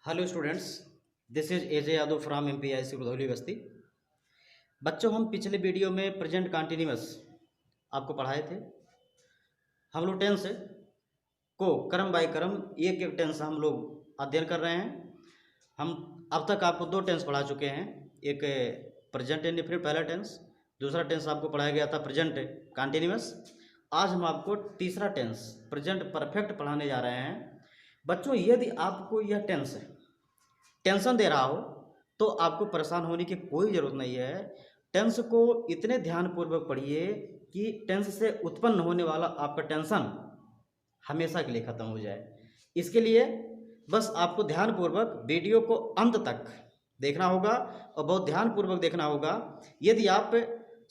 Hello students, this is AJ Yadav from MPIC Rudhauli Basti. बच्चों, हम पिछले वीडियो में प्रेजेंट कंटिन्यूअस आपको पढ़ाए थे। हम लोग टेंस को क्रम बाय क्रम एक एक टेंस हम लोग अध्ययन कर रहे हैं। हम अब तक आपको दो टेंस पढ़ा चुके हैं, एक प्रेजेंट इंडेफिनिट पहला टेंस, दूसरा टेंस आपको पढ़ाया गया था प्रेजेंट कंटिन्यूअस। आज हम आपको तीसरा टेंस प्रेजेंट परफेक्ट पढ़ाने जा रहे हैं। बच्चों, यदि आपको यह टेंस टेंशन दे रहा हो तो आपको परेशान होने की कोई ज़रूरत नहीं है। टेंस को इतने ध्यानपूर्वक पढ़िए कि टेंस से उत्पन्न होने वाला आपका टेंशन हमेशा के लिए ख़त्म हो जाए। इसके लिए बस आपको ध्यानपूर्वक वीडियो को अंत तक देखना होगा और बहुत ध्यानपूर्वक देखना होगा। यदि आप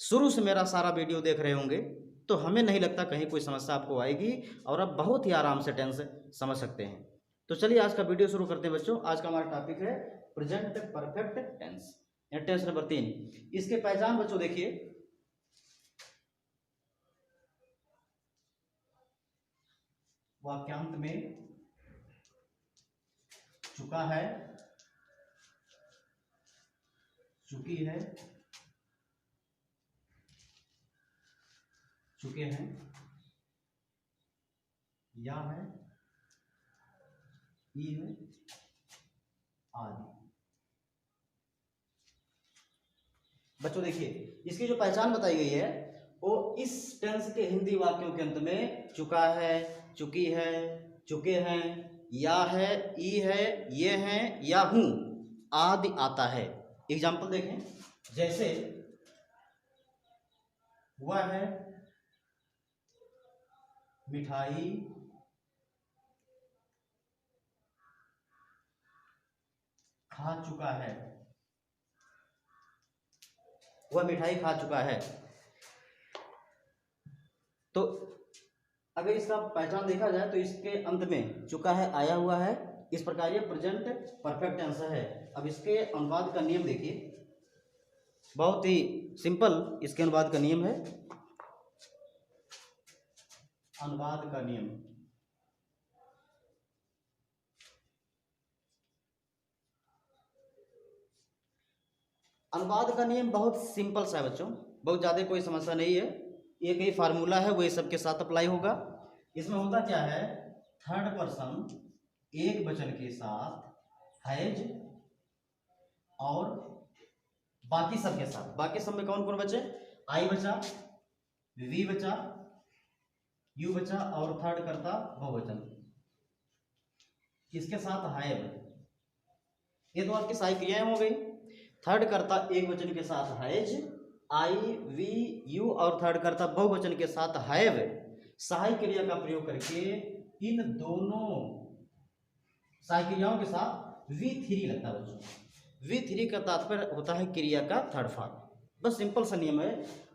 शुरू से मेरा सारा वीडियो देख रहे होंगे तो हमें नहीं लगता कहीं कोई समस्या आपको आएगी और आप बहुत ही आराम से टेंस समझ सकते हैं। तो चलिए आज का वीडियो शुरू करते हैं बच्चों। आज का हमारा टॉपिक है present perfect tense, tense number 3। इसके पहचान बच्चों देखिए, वाक्यांत में चुका है, चुकी है, चुके हैं, या है, ई है, आदि। बच्चों देखिए, इसकी जो पहचान बताई गई है वो इस टेंस के हिंदी वाक्यों के अंत में चुका है, चुकी है, चुके हैं, या है, ई है, ये हैं या हूं आदि आता है। एग्जाम्पल देखें, जैसे वह है मिठाई खा चुका है, वह मिठाई खा चुका है। तो अगर इसका पहचान देखा जाए तो इसके अंत में चुका है आया हुआ है, इस प्रकार ये प्रेजेंट परफेक्ट टेंस है। अब इसके अनुवाद का नियम देखिए, बहुत ही सिंपल इसके अनुवाद का नियम है। अनुवाद का नियम, अनुवाद का नियम बहुत सिंपल सा है बच्चों, बहुत ज़्यादा कोई समस्या नहीं है। एक ही फार्मूला है, वही सबके साथ अप्लाई होगा। इसमें होता क्या है, थर्ड पर्सन एक वचन के साथ हैज और बाकी सब के साथ, बाकी सब में कौन कौन बचे, आई बचा, वी बचा, यू बचा और थर्ड करता बहुवचन, इसके साथ हैव। ये तो आपकी सारी क्रियाएं हो गई। थर्ड करता एक वचन के साथ हैज, आई, वी, यू और थर्ड करता बहुवचन के साथ हैव। सहायक क्रिया का प्रयोग करके इन दोनों सहायक क्रियाओं के साथ V3 लगता है बच्चों। V3 का तात्पर्य होता है क्रिया का थर्ड फॉर्म। बस सिंपल सा नियम है।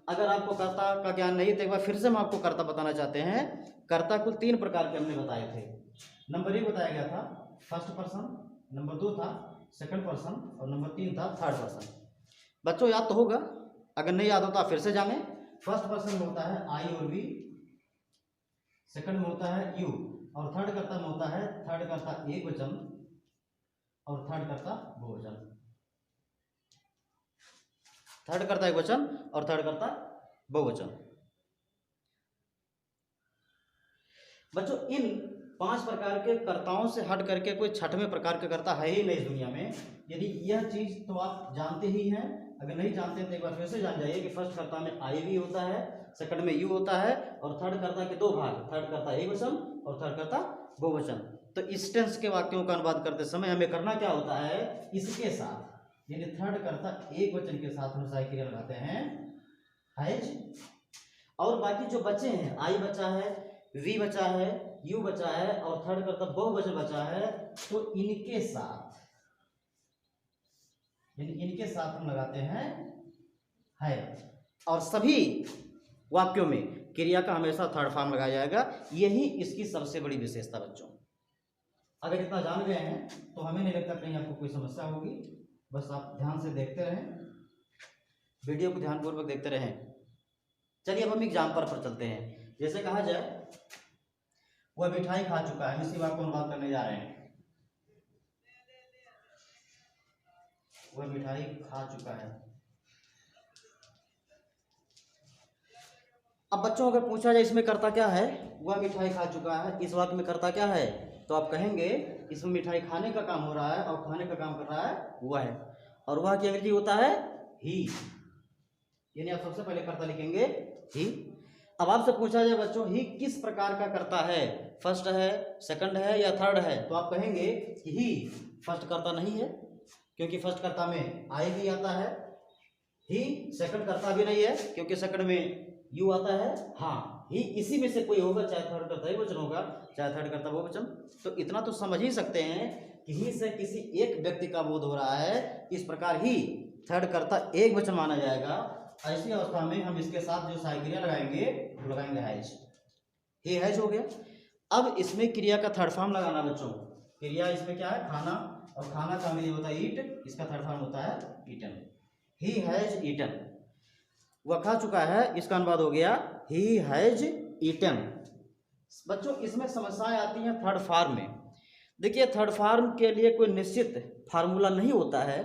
अगर आपको कर्ता का ज्ञान नहीं तो एक बार फिर से हम आपको कर्ता बताना चाहते हैं। कर्ता कुल 3 प्रकार के हमने बताए थे। नंबर 1 बताया गया था फर्स्ट पर्सन, नंबर 2 था सेकंड पर्सन और नंबर 3 था थर्ड पर्सन। बच्चों याद तो होगा, अगर नहीं याद होता फिर से जाने। फर्स्ट पर्सन में होता है आई और वी, सेकंड में होता है यू और थर्ड कर्ता में होता है थर्ड कर्ता एक वचन और थर्ड कर्ता बहुवचन। थर्ड कर्ता एक वचन और थर्ड कर्ता बहुवचन। बच्चों, इन 5 प्रकार के कर्ताओं से हट करके कोई छठवें प्रकार का कर्ता है ही नहीं इस दुनिया में। यदि यह चीज तो आप जानते ही हैं, अगर नहीं जानते तो एक बार फिर से जान जाइए कि फर्स्ट कर्ता में आई भी होता है, सेकंड में यू होता है और थर्ड कर्ता के 2 भाग, थर्ड कर्ता एक वचन और थर्ड कर्ता बहुवचन। तो इस टेंस के वाक्यों का अनुवाद करते समय हमें करना क्या होता है, इसके साथ यानी थर्ड कर्ता एक वचन के साथ हम सहायक क्रिया लगाते हैं हैज, और बाकी जो बचे हैं आई बचा है, वी बचा है, यू बचा है और थर्ड कर्ता बहुवचन बचा है, तो इनके साथ यानी इनके साथ हम लगाते हैं है। और सभी वाक्यों में क्रिया का हमेशा थर्ड फॉर्म लगाया जाएगा। यही इसकी सबसे बड़ी विशेषता बच्चों। अगर इतना जान गए हैं तो हमें नहीं लगता कहीं आपको कोई समस्या होगी। बस आप ध्यान से देखते रहें, वीडियो को ध्यानपूर्वक देखते रहें। चलिए अब हम एग्जाम्पल पर चलते हैं। जैसे कहा जाए वह मिठाई खा चुका है, इसी बात को अनुवाद करने जा रहे हैं। वह मिठाई खा चुका है। अब बच्चों अगर पूछा जाए इसमें करता क्या है, वह मिठाई खा चुका है, इस वाक्य में करता क्या है, तो आप कहेंगे इसमें मिठाई खाने का काम हो रहा है और खाने का काम कर रहा है वह है, और वह की अंग्रेजी होता है ही, यानी आप सबसे पहले कर्ता लिखेंगे ही। अब आपसे पूछा जाए बच्चों ही किस प्रकार का कर्ता है, फर्स्ट है, सेकंड है या थर्ड है, तो आप कहेंगे कि ही फर्स्ट कर्ता नहीं है, क्योंकि फर्स्ट कर्ता में आई भी आता है। ही सेकंड कर्ता भी नहीं है, क्योंकि सेकंड में यू आता है। हाँ, ही इसी में से कोई होगा, चाहे थर्ड कर्ता ही वचन होगा, चाहे थर्ड कर्ता वो वचन। तो इतना तो समझ ही सकते हैं कि ही से किसी एक व्यक्ति का बोध हो रहा है, इस प्रकार ही थर्ड कर्ता एक वचन माना जाएगा। ऐसी अवस्था में हम इसके साथ जो सहायक क्रिया लगाएंगे वो लगाएंगे हैज। ही हैज हो गया। अब इसमें क्रिया का थर्ड फॉर्म लगाना बच्चों। क्रिया इसमें क्या है, खाना, और खाना का अंग्रेजी होता है ईट, इसका थर्ड फॉर्म होता है ईटन। ही हैज ईटन, वह खा चुका है, इसका अनुवाद हो गया ही हैज ईटन। बच्चों इसमें समस्याएं आती हैं थर्ड फॉर्म में। देखिए थर्ड फॉर्म के लिए कोई निश्चित फार्मूला नहीं होता है,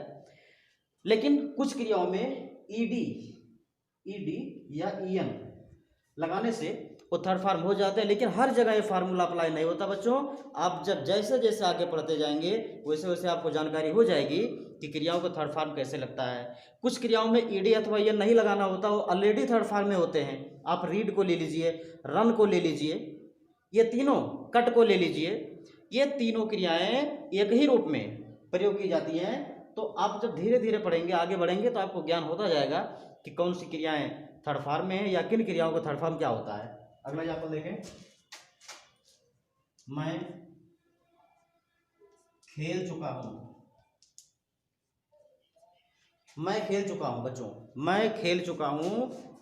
लेकिन कुछ क्रियाओं में ईडी या ईएन लगाने से वो थर्ड फॉर्म हो जाते हैं, लेकिन हर जगह ये फार्मूला अप्लाई नहीं होता बच्चों। आप जब जैसे जैसे आगे पढ़ते जाएंगे वैसे वैसे आपको जानकारी हो जाएगी कि क्रियाओं का थर्ड फॉर्म कैसे लगता है। कुछ क्रियाओं में ईडी अथवा ये नहीं लगाना होता, वो ऑलरेडी थर्ड फॉर्म में होते हैं। आप रीड को ले लीजिए, रन को ले लीजिए, ये तीनों, कट को ले लीजिए, ये तीनों क्रियाएं एक ही रूप में प्रयोग की जाती हैं। तो आप जब धीरे धीरे पढ़ेंगे, आगे बढ़ेंगे, तो आपको ज्ञान होता जाएगा कि कौन सी क्रियाएं थर्ड फॉर्म में है या किन क्रियाओं का थर्ड फॉर्म क्या होता है। अगला एग्जाम्पल देखें, मैं खेल चुका हूं। मैं खेल चुका हूं बच्चों, मैं खेल चुका हूं।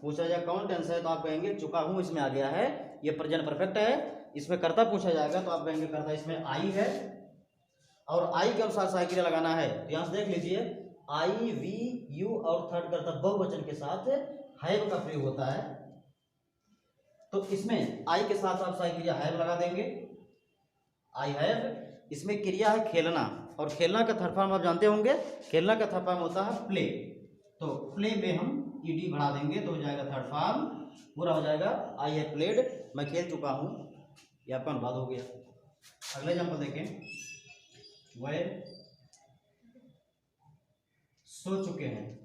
पूछा जाए कौन टेंस है, तो आप कहेंगे चुका हूं इसमें आ गया है, ये प्रेजेंट परफेक्ट है। इसमें कर्ता पूछा जाएगा तो आप कहेंगे कर्ता इसमें आई है, और आई के अनुसार सहायक क्रिया लगाना है। तो यहां से देख लीजिए, आई वी यू और थर्ड कर्ता बहुवचन के साथ हैव का प्रयोग होता है। तो इसमें आई के साथ आप सहायक क्रिया हैव लगा देंगे, आई हैव। इसमें क्रिया है खेलना, और खेलना का थर्ड फॉर्म आप जानते होंगे, खेलना का थर्ड फॉर्म होता है प्ले। तो प्ले में हम ईडी बढ़ा देंगे तो हो जाएगा थर्ड फॉर्म, पूरा हो जाएगा आई हैव प्लेड, मैं खेल चुका हूं, यह आपका अनुवाद हो गया। अगले एग्जाम्पल देखें, वह सो चुके हैं।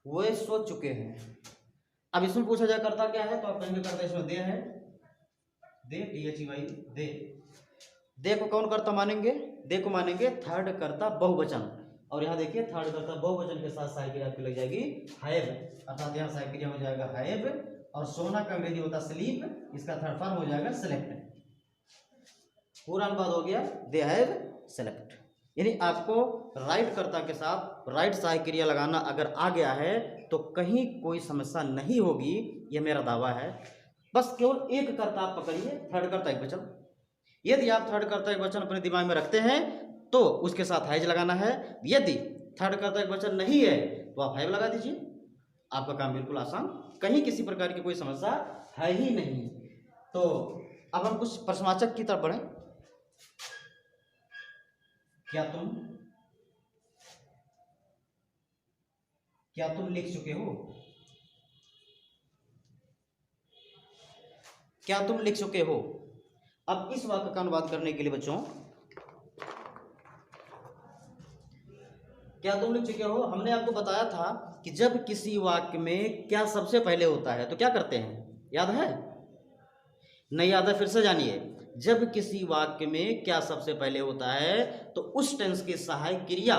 वह सो चुके हैं। अब इसमें पूछा जाए करता क्या है, तो आप कहेंगे करता इसमें दे है, दे, THEY, दे। दे को कौन कर्ता मानेंगे, दे को मानेंगे थर्ड कर्ता बहुवचन। और यहाँ देखिए थर्ड कर्ता बहुवचन के साथ सहायक क्रिया आपकी लग जाएगी हैव, अर्थात यहाँ सहायक क्रिया हो जाएगा हैव, और सोना का अंग्रेजी होता स्लीप, इसका थर्ड फॉर्म हो जाएगा सेलेक्ट। पूरा अनुवाद हो गया दे हैव सेलेक्ट। यानी आपको राइट कर्ता के साथ राइट सहायक क्रिया लगाना अगर आ गया है तो कहीं कोई समस्या नहीं होगी, यह मेरा दावा है। बस केवल एक कर्ता आप पकड़िए, थर्ड कर्ता एक वचन। यदि आप थर्ड कर्ता एक वचन अपने दिमाग में रखते हैं तो उसके साथ हैज लगाना है। यदि थर्ड कर्ता एक वचन नहीं है तो आप हैव लगा दीजिए, आपका काम बिल्कुल आसान, कहीं किसी प्रकार की कोई समस्या है ही नहीं। तो अब हम कुछ प्रश्नवाचक की तरफ बढ़ें। क्या तुम लिख चुके हो? क्या तुम लिख चुके हो? अब इस वाक्य का अनुवाद करने के लिए बच्चों, क्या तुम लिख चुके हो, हमने आपको बताया था कि जब किसी वाक्य में क्या सबसे पहले होता है तो क्या करते हैं, याद है? नहीं याद है, फिर से जानिए। जब किसी वाक्य में क्या सबसे पहले होता है तो उस टेंस की सहायक क्रिया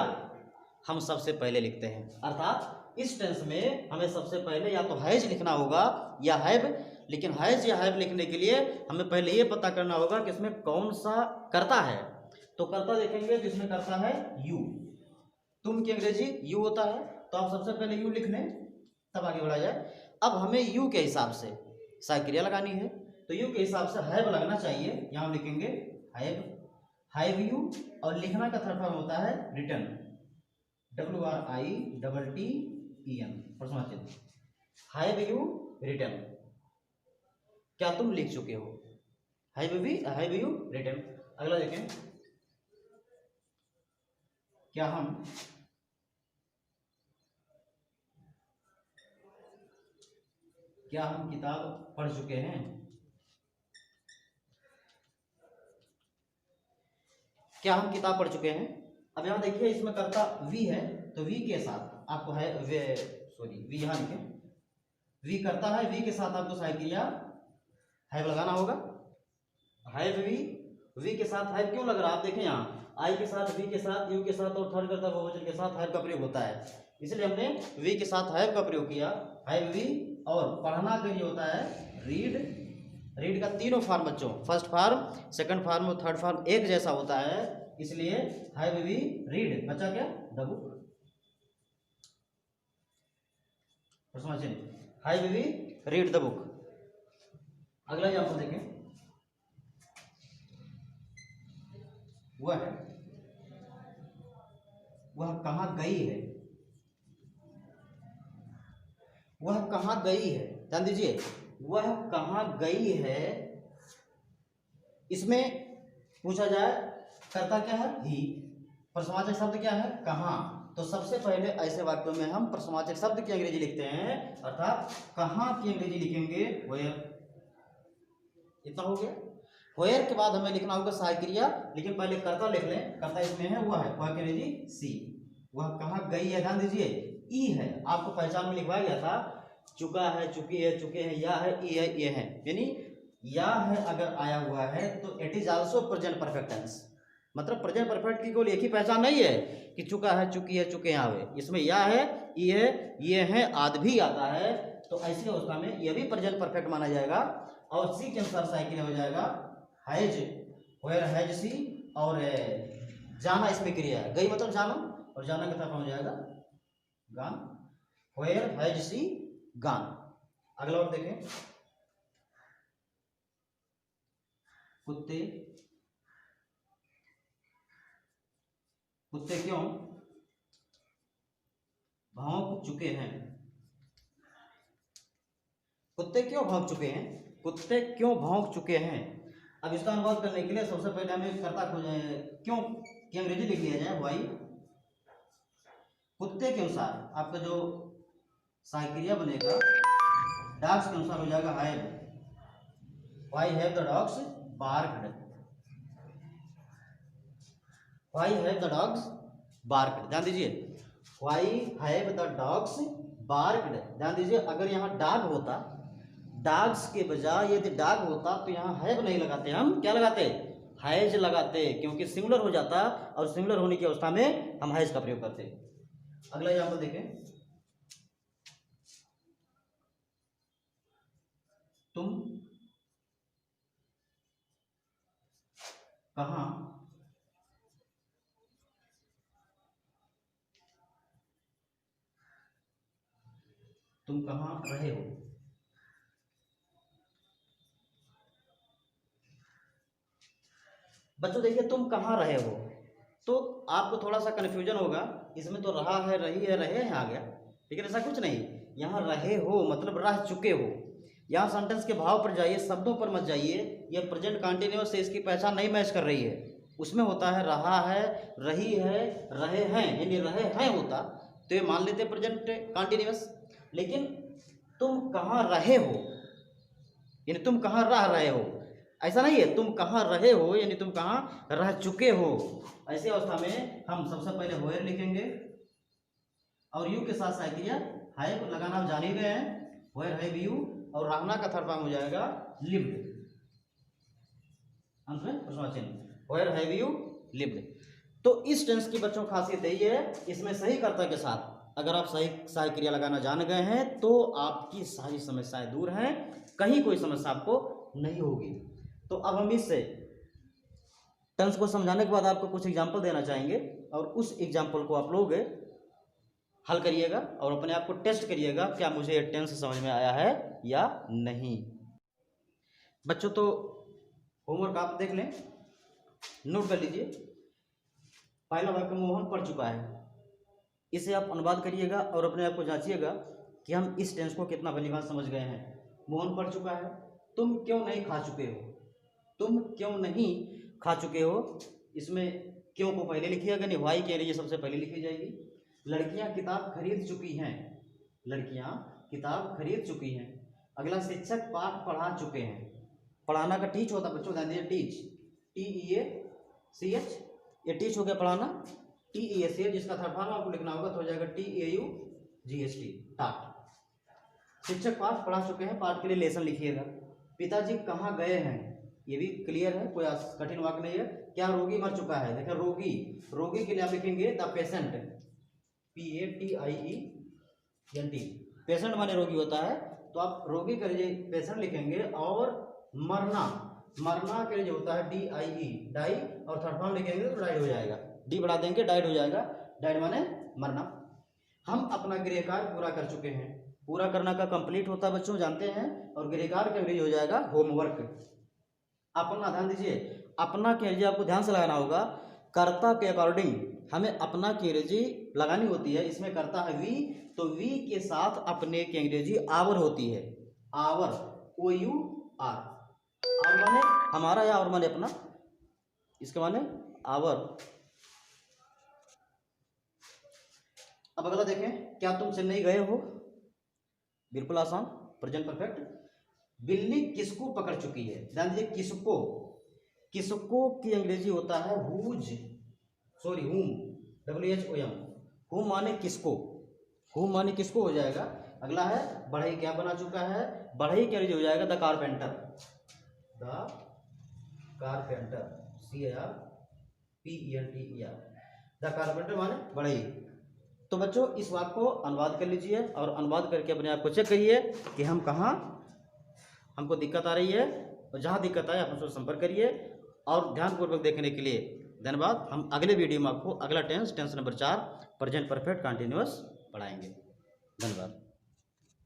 हम सबसे पहले लिखते हैं। अर्थात इस टेंस में हमें सबसे पहले या तो हैज लिखना होगा या हैव, लेकिन हैज या हैव लिखने के लिए हमें पहले ये पता करना होगा कि इसमें कौन सा कर्ता है। तो कर्ता देखेंगे तो इसमें कर्ता है यू, तुम की अंग्रेजी यू होता है, तो आप सबसे पहले यू लिख लें तब आगे बढ़ा जाए। अब हमें यू के हिसाब से सहायक क्रिया लगानी है, तो यू के हिसाब से हैव लगना चाहिए, यहाँ लिखेंगे हैव यू, और लिखना का थर्ड फॉर्म होता है रिटर्न, WRITTEN, प्रश्नवाचक, हैव यू रिटर्न, क्या तुम लिख चुके हो, हैव यू रिटर्न। अगला देखें, क्या हम किताब पढ़ चुके हैं? क्या हम किताब पढ़ चुके हैं? अब यहाँ देखिए, इसमें कर्ता वी है, तो वी के साथ आपको है वी यहाँ लिखे, वी करता है, वी के साथ आपको सहायक क्रिया हैव लगाना होगा। हैव वी के साथ हैव क्यों लग रहा है? आप देखें यहाँ आई के साथ, वी के साथ, यू के साथ और थर्ड कर्ता बहुवचन के साथ हैव का प्रयोग होता है, इसलिए हमने वी के साथ हैव का प्रयोग किया, हैव वी। और पढ़ना के लिए होता है रीड। रीड का तीनों फॉर्म बच्चों, फर्स्ट फॉर्म, सेकंड फॉर्म और थर्ड फॉर्म एक जैसा होता है, इसलिए हैव वी रीड, बचा क्या? The book. Have we read the book. अगला एग्जाम्पल देखें, वह कहाँ गई है? वह कहाँ गई है, ध्यान दीजिए, वह कहाँ गई है, इसमें पूछा जाए कर्ता क्या है? ही। प्रश्नवाचक शब्द क्या है? कहाँ। तो सबसे पहले ऐसे वाक्यों में हम प्रश्नवाचक शब्द की अंग्रेजी लिखते हैं, अर्थात कहाँ की अंग्रेजी लिखेंगे? वेयर। इतना हो गया। वेयर के बाद हमें लिखना होगा सहायक क्रिया, लेकिन पहले कर्ता लिख लें। कर्ता इसमें है, वह है, वह की अंग्रेजी सी। वह कहाँ गई है, ध्यान दीजिए, ई है, आपको पहचान में लिखवाया गया था, चुका है, चुकी है, चुके हैं, या है, ई है, ये है, यानी या है अगर आया हुआ है तो it is also present perfect tense. मतलब प्रेजेंट परफेक्ट की कोई एक ही पहचान नहीं है कि चुका है, चुकी है, चुके हैं, आवे। इसमें या है, ई है, ये है, आदि भी आता है, तो ऐसी अवस्था में यह भी प्रेजेंट परफेक्ट माना जाएगा। और सी के अनुसार साइकिल हो जाएगा हैज, वेयर हैज सी, और जाना इसमें क्रिया है, गई मतलब जाना, और जाना का तरफ हो जाएगा गान, वेयर हैज सी गान। अगला और देखें, कुत्ते क्यों भौंक चुके हैं? कुत्ते क्यों भौंक चुके हैं? कुत्ते क्यों भौंक चुके हैं? अब इसका अनुवाद करने के लिए सबसे पहले हमें कर्ता क्यों की अंग्रेजी लिख लिया जाए, वाई। कुत्ते के अनुसार आपका जो सहायक क्रिया बनेगा डॉग्स के अनुसार हो जाएगा have. Why have the dogs barked. Why have the dogs barked, ध्यान दीजिए, why have the dogs barked. ध्यान दीजिए, अगर यहाँ डॉग होता, डॉग्स के बजाय यदि डॉग होता तो यहाँ हैव नहीं लगाते, हम क्या लगाते? हैज लगाते, क्योंकि सिंगुलर हो जाता, और सिंगुलर होने की अवस्था में हम हैज का प्रयोग करते। अगला एग्जाम्पल देखें, तुम कहाँ रहे हो? बच्चों देखिए, तुम कहाँ रहे हो, तो आपको थोड़ा सा कन्फ्यूजन होगा, इसमें तो रहा है, रही है, रहे हैं आ गया, लेकिन ऐसा कुछ नहीं। यहाँ रहे हो मतलब रह चुके हो। यहाँ सेंटेंस के भाव पर जाइए, शब्दों पर मत जाइए, यह प्रेजेंट कंटिन्यूअस से इसकी पहचान नहीं मैच कर रही है। उसमें होता है रहा है, रही है, रहे हैं, यानी रहे हैं होता तो ये मान लेते प्रेजेंट कंटिन्यूअस। लेकिन तुम कहाँ रहे हो यानी तुम कहाँ रह रहे हो, ऐसा नहीं है। तुम कहाँ रहे हो यानी तुम कहाँ रह चुके हो। ऐसी अवस्था में हम सबसे पहले वेयर लिखेंगे, और यू के साथ सहायक क्रिया हैव लगाना जान ही गए हैं, वेयर हैव यू, और रहना का थर्ड फॉर्म हो जाएगा लिव्ड। अंत में प्रश्नवाचक वेयर हैव यू लिव्ड। तो इस टेंस की बच्चों खासियत यही है, इसमें सही कर्ता के साथ अगर आप सही सहायक क्रिया लगाना जान गए हैं तो आपकी सारी समस्याएं दूर हैं, कहीं कोई समस्या आपको नहीं होगी। तो अब हम इस टेंस को समझाने के बाद आपको कुछ एग्जाम्पल देना चाहेंगे, और उस एग्जाम्पल को आप लोग हल करिएगा और अपने आप को टेस्ट करिएगा, क्या मुझे ये टेंस समझ में आया है या नहीं। बच्चों तो होमवर्क आप देख लें, नोट कर लीजिए। पहला वाक्य मोहन पढ़ चुका है, इसे आप अनुवाद करिएगा और अपने आप को जांचिएगा कि हम इस टेंस को कितना भलीभांत समझ गए हैं। मोहन पढ़ चुका है, तुम क्यों नहीं खा चुके हो? तुम क्यों नहीं खा चुके हो, इसमें क्यों को पहले लिखिएगा, नहीं वाई के लिए सबसे पहले लिखी जाएगी। लड़कियां किताब खरीद चुकी हैं, लड़कियां किताब खरीद चुकी हैं। अगला शिक्षक पाठ पढ़ा चुके हैं। पढ़ाना का टीच होता है बच्चों, ध्यान दीजिए, टीच, TEACH, ये टीच हो गया पढ़ाना। TEACH जिसका थर्ड फॉर्म आपको लिखना होगा तो हो जाएगा TAUGST, टाट। शिक्षक पाठ पढ़ा चुके हैं, पाठ के लिए लेसन लिखिएगा। पिताजी कहाँ गए हैं, ये भी क्लियर है, कोई कठिन वाक्य नहीं है। क्या रोगी मर चुका है, देखिए रोगी, रोगी के लिए आप लिखेंगे द पेशेंट, PATIENT, पेशेंट माने रोगी होता है, तो आप रोगी के लिए पेशेंट लिखेंगे। और मरना, मरना के लिए होता है DIE, डाई, और थर्ड फॉर्म लिखेंगे तो डाइड हो जाएगा, डी बढ़ा देंगे डाइड हो जाएगा, डाइड माने मरना। हम अपना गृह कार्य पूरा कर चुके हैं, पूरा करना का कंप्लीट होता है बच्चों, जानते हैं, और गृह कार्य का अंग्रेजी हो जाएगा होमवर्क। अपना, ध्यान दीजिए, अपना की अंग्रेजी आपको ध्यान से लगाना होगा, कर्ता के अकॉर्डिंग हमें अपना की अंग्रेजी लगानी होती है। इसमें कर्ता है वी, तो वी के साथ अपने की अंग्रेजी आवर होती है, आवर, OUR, और माने हमारा या और माने अपना, इसके माने आवर। अब अगला देखें, क्या तुम चेन्नई गए हो, बिल्कुल आसान, प्रेजेंट परफेक्ट। बिल्ली किसको पकड़ चुकी है, ध्यान दीजिए, किसको, किसको की अंग्रेजी होता है हुज, सॉरी हुम, WHOM, हुम माने किसको, हुम माने किसको हो जाएगा। अगला है बढ़ई, क्या बना चुका है, बढ़ई की अंग्रेजी हो जाएगा the carpenter, the carpenter, CARPENTER, the carpenter माने बढ़ई। तो बच्चों इस बात को अनुवाद कर लीजिए, और अनुवाद करके अपने आप को चेक करिए कि हम कहाँ, हमको दिक्कत आ रही है, और जहाँ दिक्कत आए आप हमसे संपर्क करिए। और ध्यानपूर्वक देखने के लिए धन्यवाद। हम अगले वीडियो में आपको अगला tense number 4 present perfect continuous पढ़ाएंगे। धन्यवाद।